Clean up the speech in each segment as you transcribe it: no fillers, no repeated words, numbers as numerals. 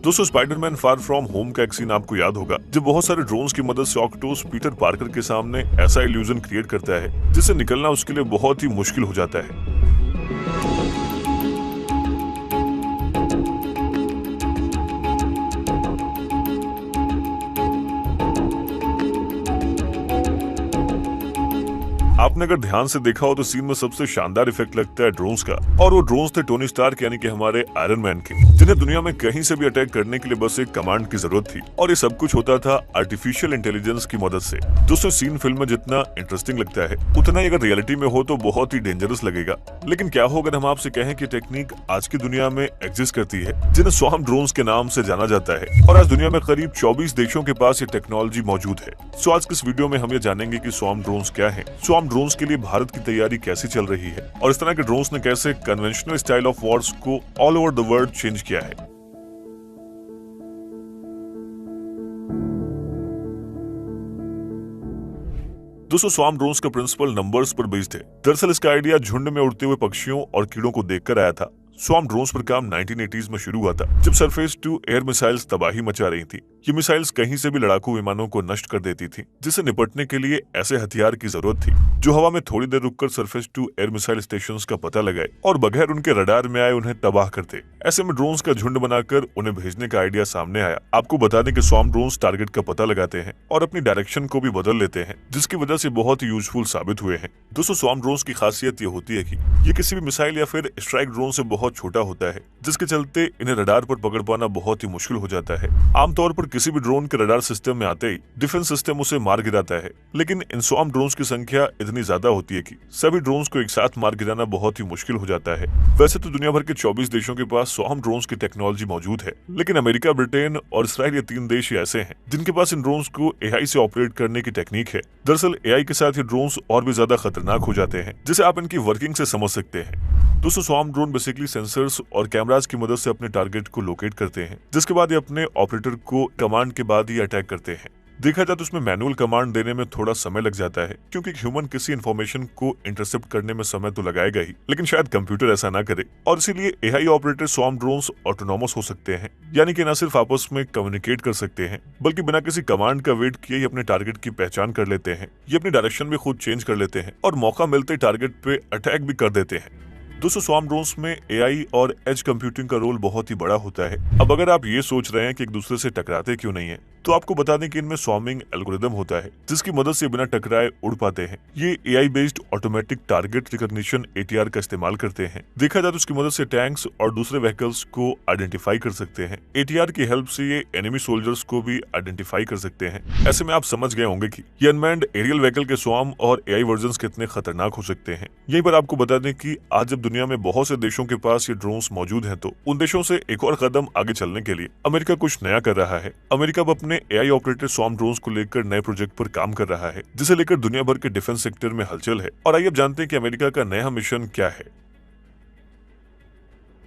दोस्तों, Spiderman far from home का एक सीन आपको याद होगा, जब बहुत सारे ड्रोन्स की मदद से ऑक्टोपस पीटर पार्कर के सामने ऐसा इल्यूजन क्रिएट करता है जिससे निकलना उसके लिए बहुत ही मुश्किल हो जाता है। आपने अगर ध्यान से देखा हो तो सीन में सबसे शानदार इफेक्ट लगता है ड्रोन्स का, और वो ड्रोन्स थे टोनी स्टार्क यानी कि हमारे आयरन मैन के, जिन्हें दुनिया में कहीं से भी अटैक करने के लिए बस एक कमांड की जरूरत थी, और ये सब कुछ होता था आर्टिफिशियल इंटेलिजेंस की मदद से। दोस्तों, सीन फिल्म में जितना इंटरेस्टिंग लगता है उतना ही अगर रियलिटी में हो तो बहुत ही डेंजरस लगेगा। लेकिन क्या हो अगर हम आपसे कहें कि टेक्निक आज की दुनिया में एग्जिस्ट करती है जिन्हें स्वार्म ड्रोन्स के नाम से जाना जाता है, और आज दुनिया में करीब 24 देशों के पास ये टेक्नोलॉजी मौजूद है। सो आज के इस वीडियो में हम ये जानेंगे कि स्वार्म ड्रोन्स क्या है, स्वार्म ड्रोन्स के लिए भारत की तैयारी कैसी चल रही है, और इस तरह के ड्रोन्स ने कैसे कन्वेंशनल स्टाइल ऑफ वॉर्स को all over the world change किया है। दोस्तों, स्वार्म ड्रोन्स का प्रिंसिपल नंबर्स पर बेस्ड है। दरअसल इसका आइडिया झुंड में उड़ते हुए पक्षियों और कीड़ों को देखकर आया था। स्वार्म ड्रोन्स पर काम 1980s में शुरू हुआ था, जब सरफेस टू एयर मिसाइल्स तबाही मचा रही थी। ये मिसाइल्स कहीं से भी लड़ाकू विमानों को नष्ट कर देती थी, जिसे निपटने के लिए ऐसे हथियार की जरूरत थी जो हवा में थोड़ी देर रुककर surface to air missile stations का पता लगाए और बगैर उनके रडार में आए उन्हें तबाह करते। ऐसे में ड्रोन्स का झुंड बनाकर उन्हें भेजने का आइडिया सामने आया। आपको बता दें कि स्वार्म ड्रोन्स टारगेट का पता लगाते हैं और अपनी डायरेक्शन को भी बदल लेते हैं, जिसकी वजह से बहुत ही यूजफुल साबित हुए हैं। दोस्तों, स्वार्म ड्रोन्स की खासियत ये होती है कि ये किसी भी मिसाइल या फिर स्ट्राइक ड्रोन से बहुत छोटा होता है, जिसके चलते इन्हें रडार पर पकड़ पाना बहुत ही मुश्किल हो जाता है। आमतौर पर किसी भी ड्रोन के रडार सिस्टम में आते ही डिफेंस सिस्टम उसे मार गिराता है, लेकिन इन स्वार्म ड्रोन्स की संख्या इतनी ज्यादा होती है कि सभी ड्रोन्स को एक साथ मार गिराना बहुत ही मुश्किल हो जाता है। वैसे तो दुनिया भर के 24 देशों के पास स्वार्म ड्रोन्स की टेक्नोलॉजी मौजूद है, लेकिन अमेरिका, ब्रिटेन और इसराइल ये 3 देश ही ऐसे हैं जिनके पास इन ड्रोन्स को एआई से ऑपरेट करने की टेक्निक है। दरअसल एआई के साथ ये ड्रोन्स और भी ज्यादा खतरनाक हो जाते हैं, जिसे आप इनकी वर्किंग से समझ सकते हैं। दोस्तों, स्वार्म ड्रोन बेसिकली सेंसर्स और कैमरास की मदद से अपने टारगेट को लोकेट करते हैं, जिसके बाद ये अपने ऑपरेटर को कमांड के बाद ही अटैक करते हैं। देखा जाए तो उसमें मैनुअल कमांड देने में थोड़ा समय लग जाता है, क्योंकि ह्यूमन किसी इंफॉर्मेशन को इंटरसेप्ट करने में समय तो लगाएगा ही, लेकिन शायद कंप्यूटर ऐसा ना करे, और इसीलिए AI operated swarm drones autonomous हो सकते हैं, यानी कि न सिर्फ आपस में कम्युनिकेट कर सकते हैं बल्कि बिना किसी कमांड का वेट किए ही अपने टारगेट की पहचान कर लेते हैं। ये अपनी डायरेक्शन भी खुद चेंज कर लेते हैं और मौका मिलते टारगेट पे अटैक भी कर देते हैं। दोस्तों, स्वार्म ड्रोन्स में एआई और एज कंप्यूटिंग का रोल बहुत ही बड़ा होता है। अब अगर आप ये सोच रहे हैं कि एक दूसरे से टकराते क्यों नहीं है, तो आपको बता दें कि इनमें स्वार्मिंग एल्गोरिदम होता है, जिसकी मदद से बिना टकराए उड़ पाते हैं। ये AI based automatic target recognition ATR का इस्तेमाल करते हैं। देखा जाए तो इसकी मदद से टैंक्स और दूसरे व्हीकल्स को आइडेंटिफाई कर सकते हैं। एटीआर की हेल्प से ये एनिमी सोल्जर्स को भी आइडेंटिफाई कर सकते हैं। ऐसे में आप समझ गए होंगे कि ये अनमैन्ड एरियल व्हीकल के स्वार्म और एआई वर्जन्स कितने खतरनाक हो सकते हैं। यहीं पर आपको बता दें कि आज जब दुनिया में बहुत से देशों के पास ये ड्रोन्स मौजूद हैं, तो उन देशों से एक और कदम आगे चलने के लिए अमेरिका कुछ नया कर रहा है। अमेरिका अब अपने एआई ऑपरेटेड स्वार्म ड्रोन्स को लेकर नए प्रोजेक्ट पर काम कर रहा है, जिसे लेकर दुनिया भर के डिफेंस सेक्टर में हलचल है। और आइए अब जानते हैं कि अमेरिका का नया मिशन क्या है।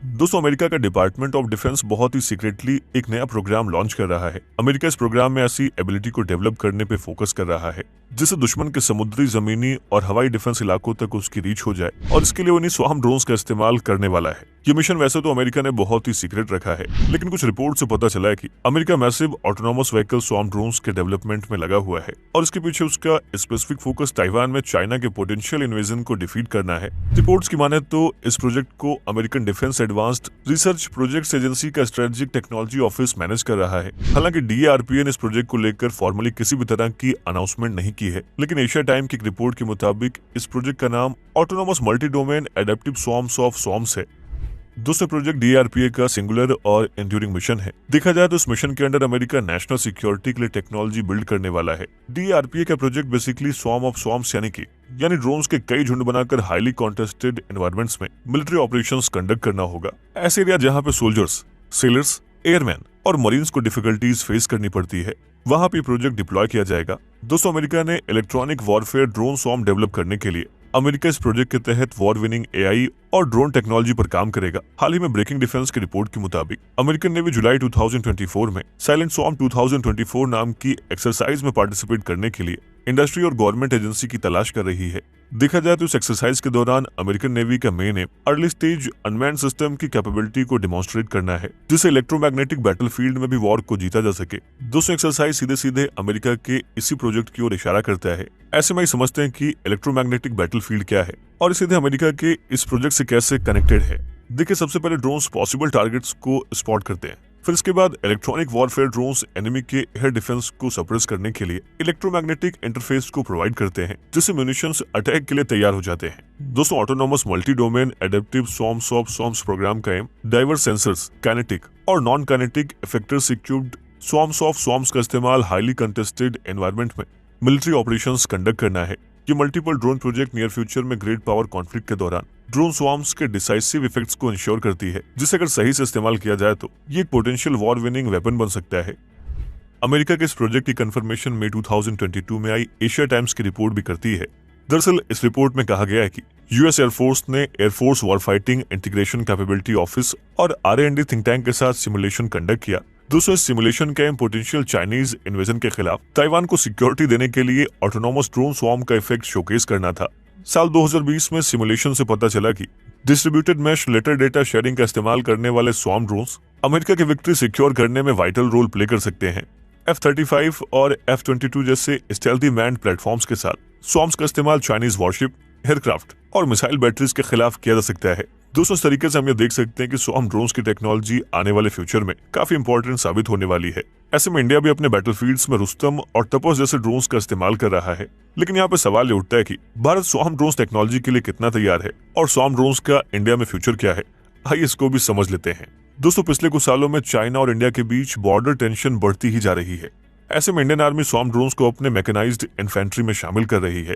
दोस्तों, अमेरिका का डिपार्टमेंट ऑफ डिफेंस बहुत ही सीक्रेटली एक नया प्रोग्राम लॉन्च कर रहा है। अमेरिका इस प्रोग्राम में ऐसी एबिलिटी को डेवलप करने पे फोकस कर रहा है जिससे दुश्मन के समुद्री, जमीनी और हवाई डिफेंस इलाकों तक उसकी रीच हो जाए, और इसके लिए वो इन्हीं स्वार्म ड्रोन्स का इस्तेमाल करने वाला है। ये मिशन वैसे तो अमेरिका ने बहुत ही सीक्रेट रखा है, लेकिन कुछ रिपोर्ट से पता चला है कि America massive autonomous vehicle swarm drones के डेवलपमेंट में लगा हुआ है, और इसके पीछे उसका स्पेसिफिक फोकस ताइवान में चाइना के पोटेंशियल इन्वेजन को डिफीट करना है। रिपोर्ट्स की माने तो इस प्रोजेक्ट को American defence advanced research projects agency का स्ट्रेटेजिक टेक्नोलॉजी ऑफिस मैनेज कर रहा है। हालांकि डीआरपीए ने इस प्रोजेक्ट को लेकर फॉर्मली किसी भी तरह की अनाउंसमेंट नहीं की है, लेकिन एशिया टाइम की एक रिपोर्ट के मुताबिक इस प्रोजेक्ट का नाम autonomous multi domain adaptive swarms of swarms है। दूसरा प्रोजेक्ट डीआरपीए का सिंगुलर और एंड्यूरिंग मिशन है। देखा जाए तो इस मिशन के अंडर अमेरिका नेशनल सिक्योरिटी के लिए टेक्नोलॉजी बिल्ड करने वाला है। डीआरपीए का project basically swarm of swarms यानी ड्रोन्स के कई झुंड बनाकर हाईली कॉन्टेस्टेड एनवायरमेंट्स में मिलिट्री ऑपरेशंस कंडक्ट करना होगा। ऐसे एरिया जहां पे सोल्जर्स, सेलर्स, एयरमैन और मरीन्स को डिफिकल्टीज फेस करनी पड़ती है, वहां पे प्रोजेक्ट डिप्लॉय किया जाएगा। दोस्तों, अमेरिका ने electronic warfare drone swarm develop करने के लिए अमेरिका इस प्रोजेक्ट के तहत वॉर विनिंग एआई और ड्रोन टेक्नोलॉजी पर काम करेगा। हाल ही में ब्रेकिंग डिफेंस की रिपोर्ट के मुताबिक अमेरिकन नेवी जुलाई 2024 में साइलेंट स्वार्म 2024 नाम की एक्सरसाइज में पार्टिसिपेट करने के लिए इंडस्ट्री और गवर्नमेंट एजेंसी की तलाश कर रही है। देखा जाए तो इस एक्सरसाइज के दौरान अमेरिकन नेवी का main M early stage unmanned system की कैपेबिलिटी को डेमोन्स्ट्रेट करना है, जिससे इलेक्ट्रोमैग्नेटिक बैटलफील्ड में भी वॉर को जीता जा सके। दोस्तों, एक्सरसाइज सीधे सीधे अमेरिका के इसी प्रोजेक्ट की ओर इशारा करता है। ऐसे में समझते हैं कि इलेक्ट्रोमैग्नेटिक बैटलफील्ड क्या है और सीधे अमेरिका के इस प्रोजेक्ट से कैसे कनेक्टेड है। देखिए, सबसे पहले ड्रोन्स पॉसिबल टारगेट्स को स्पॉट करते हैं, फिर इसके बाद इलेक्ट्रॉनिक वॉरफेयर ड्रोन्स एनिमी के एयर डिफेंस को सप्रेस करने के लिए इलेक्ट्रोमैग्नेटिक इंटरफेस को प्रोवाइड करते हैं, जिससे म्यूनिशंस अटैक के लिए तैयार हो जाते हैं। दोस्तों, autonomous multi domain adaptive swarms of swarms program का एम डाइवर्स सेंसर्स, काइनेटिक और non kinetic effectors equipped swarms of swarms का इस्तेमाल हाईली कंटेस्टेड एनवायरमेंट में मिलिट्री ऑपरेशंस कंडक्ट करना है। ये multiple drone project near future में ग्रेट पावर कॉन्फ्लिक्ट के दौरान ड्रोन स्वॉर्म्स के डिसाइसिव इफेक्ट्स को इंश्योर करती है, जिसे अगर सही से इस्तेमाल किया जाए तो ये एक पोटेंशियल वॉर विनिंग वेपन बन सकता है। अमेरिका के इस प्रोजेक्ट की कंफर्मेशन मई 2022 में आई एशिया टाइम्स की रिपोर्ट भी करती है। दरअसल इस रिपोर्ट में कहा गया है कि यूएस एयरफोर्स ने air force war fighting integration capability office और R&D थिंक टैंक के साथ सिमुलेशन कंडक्ट किया। दोस्तों, इस सिमुलेशन का एम पोटेंशियल चाइनीज इन्वेजन के खिलाफ ताइवान को सिक्योरिटी देने के लिए ऑटोनोमस ड्रोन स्वॉर्म का इफेक्ट शोकेस करना था। साल 2020 में सिमुलेशन से पता चला कि distributed mesh related data sharing का इस्तेमाल करने वाले स्वॉर्म ड्रोन्स अमेरिका की विक्ट्री सिक्योर करने में वाइटल रोल प्ले कर सकते हैं। F-35 और F-22 जैसे स्टेल्थी मैन्ड प्लेटफॉर्म्स के साथ स्वॉर्म्स का इस्तेमाल चाइनीज वॉरशिप, एयरक्राफ्ट और मिसाइल बैटरीज के खिलाफ किया जा सकता है। दोस्तों, इस तरीके से हम ये देख सकते हैं कि स्वॉर्म ड्रोन्स की टेक्नोलॉजी आने वाले फ्यूचर में काफी इंपॉर्टेंट साबित होने वाली है। ऐसे में इंडिया भी अपने बैटलफील्ड्स में रुस्तम और तपस जैसे ड्रोन्स का इस्तेमाल कर रहा है। लेकिन यहाँ पे सवाल ये उठता है कि भारत स्वॉर्म ड्रोन्स टेक्नोलॉजी के लिए कितना तैयार है और स्वॉर्म ड्रोन्स का इंडिया में फ्यूचर क्या है। आइए इसको भी समझ लेते हैं। दोस्तों, पिछले कुछ सालों में चाइना और इंडिया के बीच बॉर्डर टेंशन बढ़ती ही जा रही है। ऐसे में इंडियन आर्मी स्वॉर्म ड्रोन्स को अपने मैकेनाइज्ड इन्फेंट्री में शामिल कर रही है।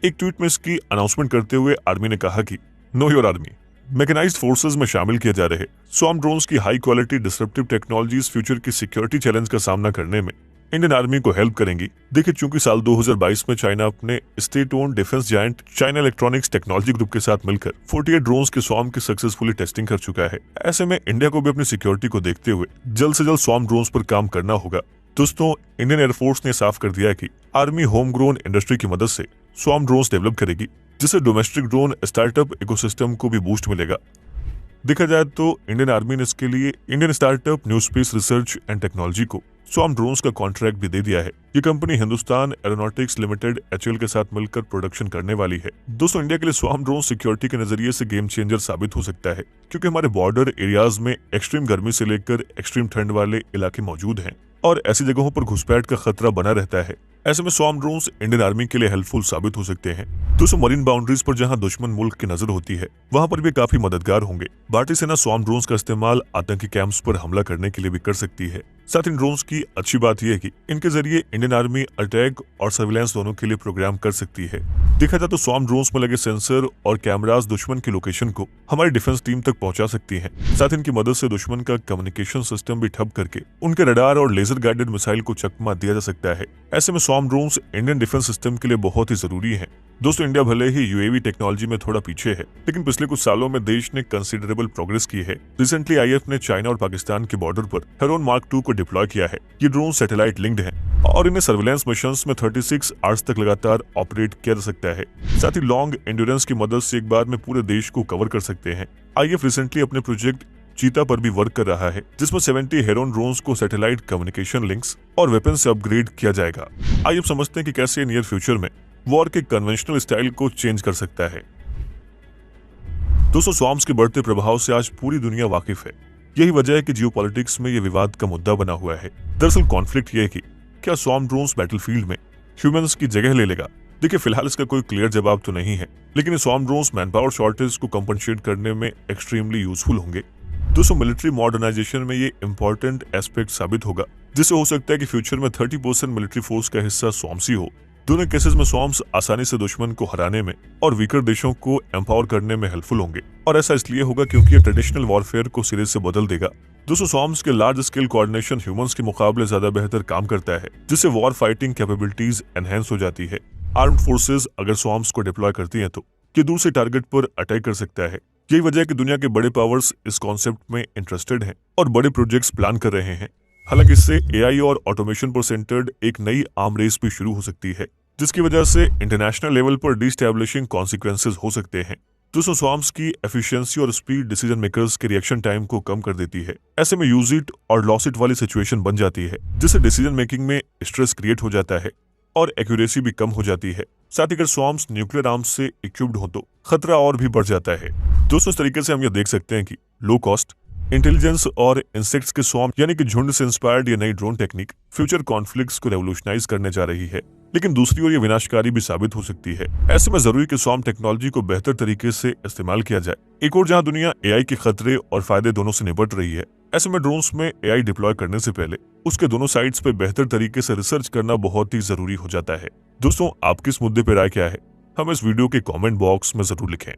एक ट्वीट में इसकी अनाउंसमेंट करते हुए आर्मी ने कहा कि know your army mechanised forces में शामिल किए जा रहे स्वॉर्म ड्रोन्स की high quality disruptive technologies future की सिक्योरिटी चैलेंज का सामना करने में इंडियन आर्मी को हेल्प करेंगी। देखिए, चूंकि साल 2022 में चाइना अपने state owned defence giant China electronics technology group के साथ मिलकर 48 ड्रोन्स के स्वॉर्म की सक्सेसफुली टेस्टिंग कर चुका है। ऐसे में इंडिया को भी अपनी सिक्योरिटी को देखते हुए जल्द से जल्द स्वॉर्म ड्रोन्स पर काम करना होगा। दोस्तों, इंडियन एयरफोर्स ने साफ कर दिया है कि आर्मी होम ग्रोन इंडस्ट्री की मदद से स्वॉर्म ड्रोन्स डेवलप करेगी, जिससे डोमेस्टिक ड्रोन स्टार्टअप इकोसिस्टम को भी बूस्ट मिलेगा। देखा जाए तो इंडियन आर्मी ने इसके लिए Indian startup new space research and technology को स्वॉर्म ड्रोन्स का कॉन्ट्रैक्ट भी दे दिया है। ये company Hindustan aeronautics limited HAL के साथ मिलकर प्रोडक्शन करने वाली है। दोस्तों, इंडिया के लिए स्वॉर्म ड्रोन सिक्योरिटी के नजरिए से गेम चेंजर साबित हो सकता है, क्योंकि हमारे बॉर्डर एरियाज में एक्सट्रीम गर्मी से लेकर एक्सट्रीम ठंड वाले इलाके मौजूद हैं और ऐसी जगहों पर घुसपैठ का खतरा बना रहता है। ऐसे में स्वॉर्म ड्रोन्स इंडियन आर्मी के लिए हेल्पफुल साबित हो सकते हैं। दोस्तों, मरीन बाउंड्रीज पर जहां दुश्मन मुल्क की नजर होती है, वहां पर भी काफी मददगार होंगे। भारतीय सेना स्वॉर्म ड्रोन्स का इस्तेमाल आतंकी कैंप्स पर हमला करने के लिए भी कर सकती है। साथ इन ड्रोन्स की अच्छी बात यह है कि इनके जरिए इंडियन आर्मी अटैक और सर्विलांस दोनों के लिए प्रोग्राम कर सकती है। देखा जाए तो स्वॉर्म ड्रोन्स में लगे सेंसर और कैमरास दुश्मन की लोकेशन को हमारी डिफेंस टीम तक पहुंचा सकती हैं। साथ इनकी मदद से दुश्मन का कम्युनिकेशन सिस्टम भी ठप करके उनके रडार और लेजर गाइडेड मिसाइल को चकमा दिया जा सकता है। ऐसे में swarm drones Indian defence system के लिए बहुत ही जरूरी है। दोस्तों, इंडिया भले ही UAV टेक्नोलॉजी में थोड़ा पीछे है, लेकिन पिछले कुछ सालों में देश ने कंसिडरेबल प्रोग्रेस की है। रिसेंटली IAF ने चाइना और पाकिस्तान के बॉर्डर पर हेरोन मार्क 2 को डिप्लॉय किया है। ये ड्रोन सैटेलाइट लिंक्ड हैं और इन्हें सर्विलांस मिशंस में 36 आवर्स तक लगातार ऑपरेट किया जा सकता है। साथ ही लॉन्ग एंड्योरेंस की मदद से एक बार में पूरे देश को कवर कर सकते हैं। IAF रिसेंटली अपने प्रोजेक्ट चीता पर भी वर्क कर रहा है, जिसमें 70 हेरोन ड्रोन्स को सैटेलाइट कम्युनिकेशन लिंक्स और वेपन से अपग्रेड किया जाएगा। आइए अब समझते हैं कि कैसे नियर फ्यूचर में वॉर के कन्वेंशनल स्टाइल को चेंज कर सकता है। दोस्तों, स्वॉर्म्स के बढ़ते प्रभाव से आज पूरी दुनिया वाकिफ है। यही वजह है कि जियोपॉलिटिक्स में यह विवाद का मुद्दा बना हुआ है। दरअसल कॉन्फ्लिक्ट ये है कि क्या स्वॉर्म ड्रोन्स बैटलफील्ड में ह्यूमंस की जगह ले लेगा। देखिए, फिलहाल इसका कोई क्लियर जवाब तो नहीं है, लेकिन swarm drones man power shortage को कंपनसेट करने में एक्सट्रीमली यूजफुल होंगे। दोस्तों, मिलिट्री मॉडर्नाइजेशन में ये इंपॉर्टेंट एस्पेक्ट साबित होगा, जिससे हो सकता है कि फ्यूचर में 30% मिलिट्री फोर्स का हिस्सा स्वॉर्म्स ही हो। दोनों केसेस में स्वॉर्म्स आसानी से दुश्मन को हराने में और वीकर देशों को एम्पावर करने में हेल्पफुल होंगे, और ऐसा इसलिए होगा क्योंकि ये ट्रेडिशनल वॉरफेयर को सिरे से बदल देगा। दोस्तों, स्वॉर्म्स के लार्ज स्केल कोऑर्डिनेशन ह्यूमंस के मुकाबले ज्यादा बेहतर काम करता है, जिससे वॉर फाइटिंग कैपेबिलिटीज एनहेंस हो जाती है। आर्म्ड फोर्सेज अगर स्वॉर्म्स को डिप्लॉय करती हैं तो ये दूर से टारगेट पर अटैक कर सकता है। यही वजह है कि दुनिया के बड़े पावर्स इस कॉन्सेप्ट में इंटरेस्टेड हैं और बड़े प्रोजेक्ट्स प्लान कर रहे हैं। हालांकि इससे AI और ऑटोमेशन पर सेंटर्ड एक नई आर्म रेस भी शुरू हो सकती है। जिसकी वजह से इंटरनेशनल लेवल पर डिस्टेबलिशिंग कॉन्सिक्वेंसेज हो सकते हैं। दोस्तों, स्वार्म्स की एफिशिएंसी और स्पीड डिसीजन मेकर्स के रिएक्शन टाइम को कम कर देती है। ऐसे में यूज इट और लॉस इट वाली सिचुएशन बन जाती है, जिससे डिसीजन मेकिंग में स्ट्रेस क्रिएट हो जाता है और एक्यूरेसी भी कम हो जाती है। साथ ही अगर स्वार्म्स न्यूक्लियर आर्म्स से इक्विप्ड हो तो खतरा और भी बढ़ जाता है। दोस्तों, इस तरीके से हम ये देख सकते हैं कि लो कॉस्ट, इंटेलिजेंस और इंसेक्ट्स के स्वार्म यानी कि झुंड से इंस्पायर्ड ये नई ड्रोन टेक्निक फ्यूचर कॉन्फ्लिक्ट्स को रेवोल्यूशनाइज करने जा रही है, लेकिन दूसरी ओर ये विनाशकारी भी साबित हो सकती है। ऐसे में जरूरी कि स्वार्म टेक्नोलॉजी को बेहतर तरीके से इस्तेमाल किया जाए। एक और जहां दुनिया एआई के खतरे और फायदे दोनों से निपट रही है, ऐसे में ड्रोन्स में एआई डिप्लॉय करने से पहले उसके दोनों साइड्स पे बेहतर तरीके से रिसर्च करना बहुत ही जरूरी हो जाता है। दोस्तों, आपकी इस मुद्दे पर राय क्या है? हमें इस वीडियो के कमेंट बॉक्स में जरूर लिखें।